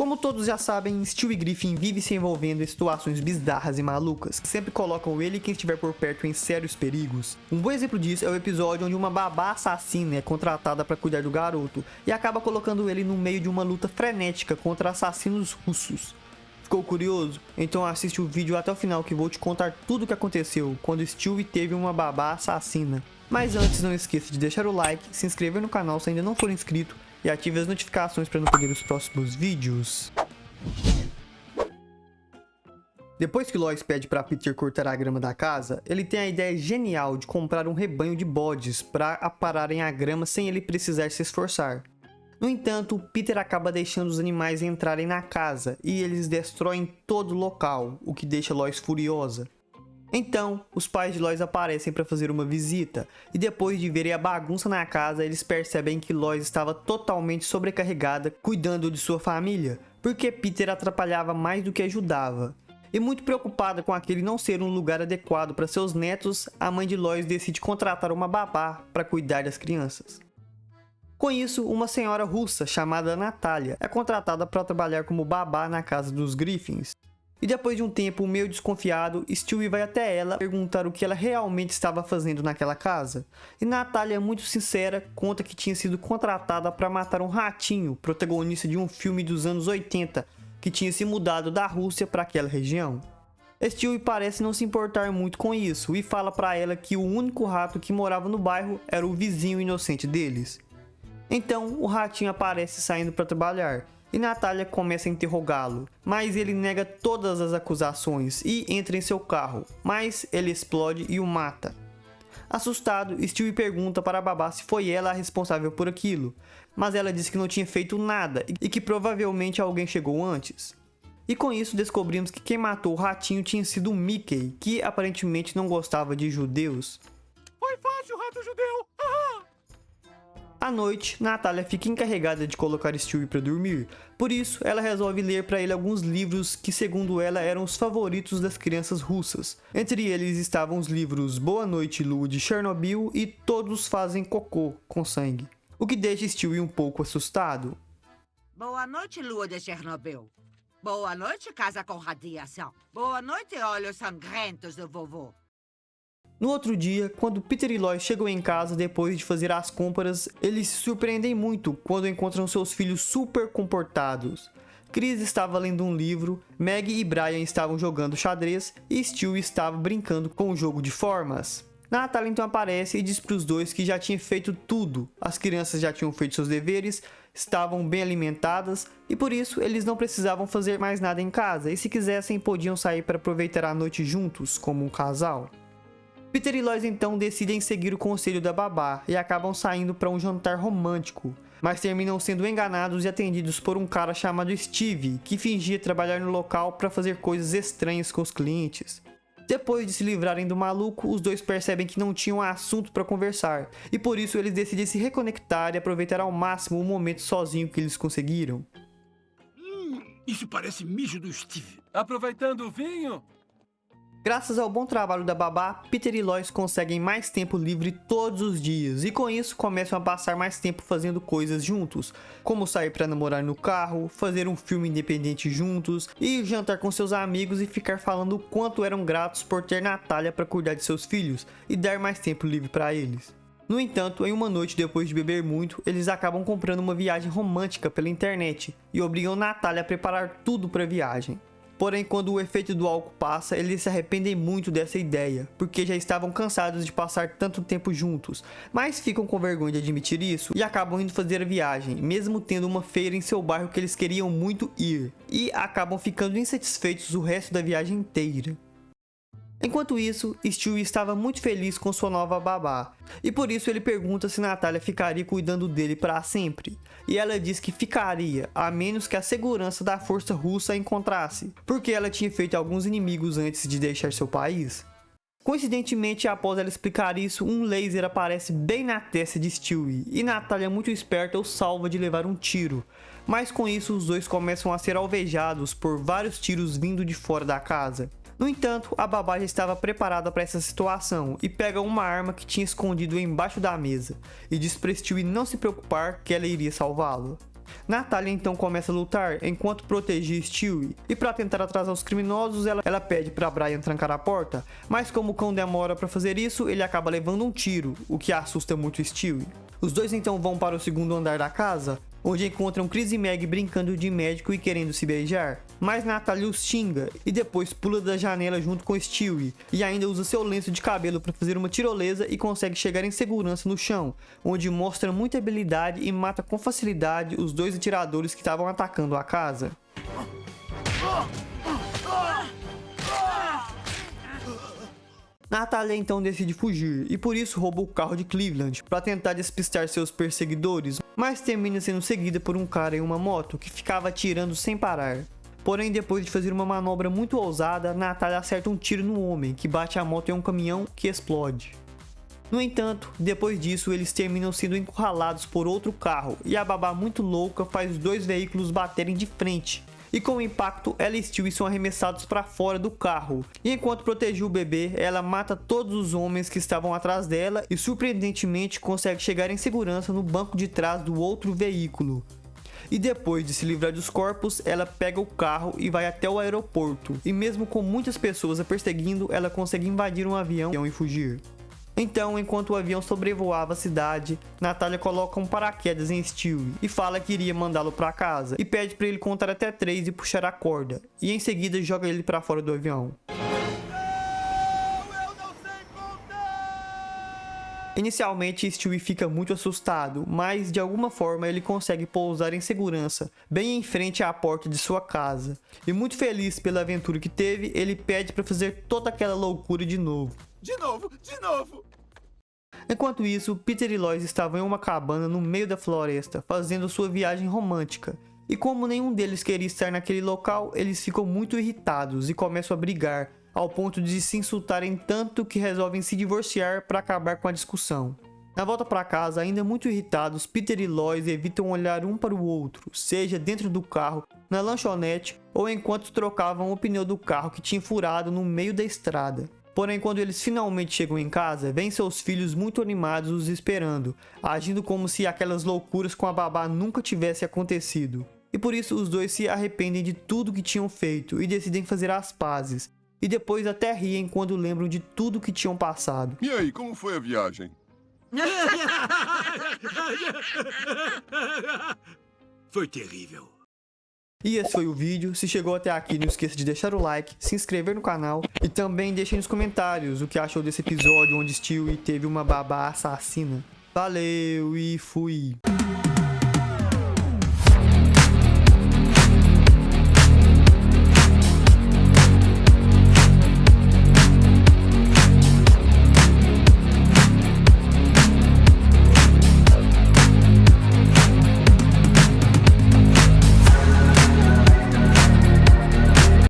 Como todos já sabem, Stewie Griffin vive se envolvendo em situações bizarras e malucas, que sempre colocam ele e quem estiver por perto em sérios perigos. Um bom exemplo disso é o episódio onde uma babá assassina é contratada para cuidar do garoto e acaba colocando ele no meio de uma luta frenética contra assassinos russos. Ficou curioso? Então assiste o vídeo até o final que vou te contar tudo o que aconteceu quando Stewie teve uma babá assassina. Mas antes, não esqueça de deixar o like, se inscrever no canal se ainda não for inscrito e ative as notificações para não perder os próximos vídeos. Depois que Lois pede para Peter cortar a grama da casa, ele tem a ideia genial de comprar um rebanho de bodes para apararem a grama sem ele precisar se esforçar. No entanto, Peter acaba deixando os animais entrarem na casa e eles destroem todo o local, o que deixa Lois furiosa. Então, os pais de Lois aparecem para fazer uma visita, e depois de verem a bagunça na casa, eles percebem que Lois estava totalmente sobrecarregada cuidando de sua família, porque Peter atrapalhava mais do que ajudava. E muito preocupada com aquele não ser um lugar adequado para seus netos, a mãe de Lois decide contratar uma babá para cuidar das crianças. Com isso, uma senhora russa chamada Natalia é contratada para trabalhar como babá na casa dos Griffins. E depois de um tempo meio desconfiado, Stewie vai até ela perguntar o que ela realmente estava fazendo naquela casa. E Natalia, muito sincera, conta que tinha sido contratada para matar um ratinho, protagonista de um filme dos anos 80, que tinha se mudado da Rússia para aquela região. Stewie parece não se importar muito com isso e fala para ela que o único rato que morava no bairro era o vizinho inocente deles. Então, o ratinho aparece saindo para trabalhar. E Natalia começa a interrogá-lo, mas ele nega todas as acusações e entra em seu carro, mas ele explode e o mata. Assustado, Stewie pergunta para a babá se foi ela a responsável por aquilo, mas ela diz que não tinha feito nada e que provavelmente alguém chegou antes. E com isso descobrimos que quem matou o ratinho tinha sido o Mickey, que aparentemente não gostava de judeus. Foi fácil, rato judeu! À noite, Natalia fica encarregada de colocar Stewie para dormir, por isso ela resolve ler para ele alguns livros que segundo ela eram os favoritos das crianças russas. Entre eles estavam os livros Boa Noite Lua de Chernobyl e Todos Fazem Cocô com Sangue, o que deixa Stewie um pouco assustado. Boa noite, Lua de Chernobyl. Boa noite, casa com radiação. Boa noite, olhos sangrentos do vovô. No outro dia, quando Peter e Lois chegam em casa depois de fazer as compras, eles se surpreendem muito quando encontram seus filhos super comportados. Chris estava lendo um livro, Meg e Brian estavam jogando xadrez e Stewie estava brincando com o jogo de formas. Natalia então aparece e diz para os dois que já tinha feito tudo, as crianças já tinham feito seus deveres, estavam bem alimentadas e por isso eles não precisavam fazer mais nada em casa e se quisessem podiam sair para aproveitar a noite juntos como um casal. Peter e Lois então decidem seguir o conselho da babá e acabam saindo para um jantar romântico, mas terminam sendo enganados e atendidos por um cara chamado Steve, que fingia trabalhar no local para fazer coisas estranhas com os clientes. Depois de se livrarem do maluco, os dois percebem que não tinham assunto para conversar, e por isso eles decidem se reconectar e aproveitar ao máximo o momento sozinho que eles conseguiram. Isso parece mijo do Steve. Aproveitando o vinho? Graças ao bom trabalho da babá, Peter e Lois conseguem mais tempo livre todos os dias e com isso começam a passar mais tempo fazendo coisas juntos, como sair para namorar no carro, fazer um filme independente juntos, ir jantar com seus amigos e ficar falando o quanto eram gratos por ter Natalia para cuidar de seus filhos e dar mais tempo livre para eles. No entanto, em uma noite depois de beber muito, eles acabam comprando uma viagem romântica pela internet e obrigam Natalia a preparar tudo para a viagem. Porém, quando o efeito do álcool passa, eles se arrependem muito dessa ideia, porque já estavam cansados de passar tanto tempo juntos, mas ficam com vergonha de admitir isso e acabam indo fazer a viagem, mesmo tendo uma feira em seu bairro que eles queriam muito ir, e acabam ficando insatisfeitos o resto da viagem inteira. Enquanto isso, Stewie estava muito feliz com sua nova babá, e por isso ele pergunta se Natalia ficaria cuidando dele para sempre. E ela diz que ficaria, a menos que a segurança da força russa a encontrasse, porque ela tinha feito alguns inimigos antes de deixar seu país. Coincidentemente, após ela explicar isso, um laser aparece bem na testa de Stewie, e Natalia, muito esperta, o salva de levar um tiro. Mas com isso, os dois começam a ser alvejados por vários tiros vindo de fora da casa. No entanto, a babá já estava preparada para essa situação e pega uma arma que tinha escondido embaixo da mesa e diz para Stewie não se preocupar que ela iria salvá-lo. Natália então começa a lutar enquanto protegia Stewie, e para tentar atrasar os criminosos, ela pede para Brian trancar a porta, mas como o cão demora para fazer isso, ele acaba levando um tiro, o que assusta muito Stewie. Os dois então vão para o segundo andar da casa, onde encontram Chris e Meg brincando de médico e querendo se beijar, mas Natália os xinga e depois pula da janela junto com Stewie, e ainda usa seu lenço de cabelo para fazer uma tirolesa e consegue chegar em segurança no chão, onde mostra muita habilidade e mata com facilidade os dois atiradores que estavam atacando a casa. Natália então decide fugir e por isso rouba o carro de Cleveland para tentar despistar seus perseguidores, mas termina sendo seguida por um cara em uma moto que ficava atirando sem parar. Porém, depois de fazer uma manobra muito ousada, Natália acerta um tiro no homem, que bate a moto em um caminhão que explode. No entanto, depois disso eles terminam sendo encurralados por outro carro e a babá muito louca faz os dois veículos baterem de frente. E com o impacto, ela e Stewie são arremessados para fora do carro. E enquanto protegia o bebê, ela mata todos os homens que estavam atrás dela e surpreendentemente consegue chegar em segurança no banco de trás do outro veículo. E depois de se livrar dos corpos, ela pega o carro e vai até o aeroporto. E mesmo com muitas pessoas a perseguindo, ela consegue invadir um avião e fugir. Então, enquanto o avião sobrevoava a cidade, Natália coloca um paraquedas em Stewie e fala que iria mandá-lo para casa e pede para ele contar até 3 e puxar a corda, e em seguida joga ele para fora do avião. Inicialmente, Stewie fica muito assustado, mas de alguma forma ele consegue pousar em segurança, bem em frente à porta de sua casa. E muito feliz pela aventura que teve, ele pede para fazer toda aquela loucura de novo. De novo, de novo! Enquanto isso, Peter e Lois estavam em uma cabana no meio da floresta, fazendo sua viagem romântica. E como nenhum deles queria estar naquele local, eles ficam muito irritados e começam a brigar, ao ponto de se insultarem tanto que resolvem se divorciar para acabar com a discussão. Na volta para casa, ainda muito irritados, Peter e Lois evitam olhar um para o outro, seja dentro do carro, na lanchonete ou enquanto trocavam o pneu do carro que tinha furado no meio da estrada. Porém, quando eles finalmente chegam em casa, vêm seus filhos muito animados os esperando, agindo como se aquelas loucuras com a babá nunca tivessem acontecido. E por isso os dois se arrependem de tudo que tinham feito e decidem fazer as pazes. E depois até riem quando lembram de tudo que tinham passado. E aí, como foi a viagem? Foi terrível. E esse foi o vídeo. Se chegou até aqui, não esqueça de deixar o like, se inscrever no canal e também deixe nos comentários o que achou desse episódio onde Stewie teve uma babá assassina. Valeu e fui!